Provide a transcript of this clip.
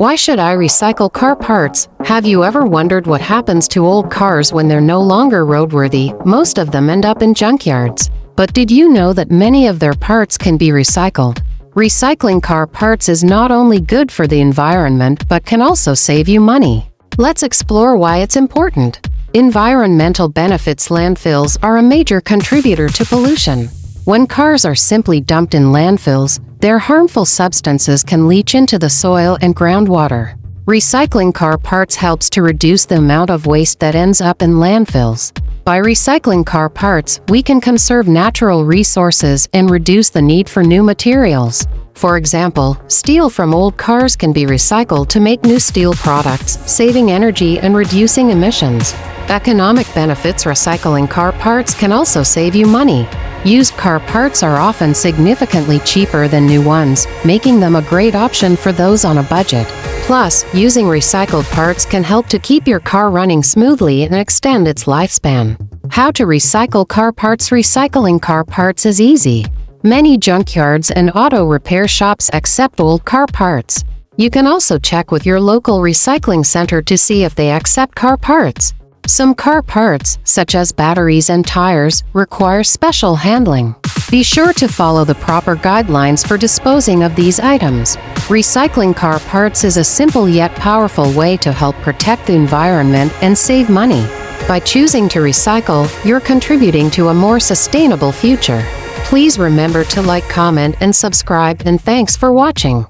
Why should I recycle car parts? Have you ever wondered what happens to old cars when they're no longer roadworthy? Most of them end up in junkyards. But did you know that many of their parts can be recycled? Recycling car parts is not only good for the environment but can also save you money. Let's explore why it's important. Environmental benefits. Landfills are a major contributor to pollution. When cars are simply dumped in landfills, their harmful substances can leach into the soil and groundwater. Recycling car parts helps to reduce the amount of waste that ends up in landfills. By recycling car parts, we can conserve natural resources and reduce the need for new materials. For example, steel from old cars can be recycled to make new steel products, saving energy and reducing emissions. Economic benefits. Recycling car parts can also save you money. Used car parts are often significantly cheaper than new ones, making them a great option for those on a budget. Plus, using recycled parts can help to keep your car running smoothly and extend its lifespan. How to recycle car parts. Recycling car parts is easy. Many junkyards and auto repair shops accept old car parts. You can also check with your local recycling center to see if they accept car parts. Some car parts, such as batteries and tires, require special handling. Be sure to follow the proper guidelines for disposing of these items. Recycling car parts is a simple yet powerful way to help protect the environment and save money. By choosing to recycle, you're contributing to a more sustainable future. Please remember to like, comment, and subscribe, and thanks for watching.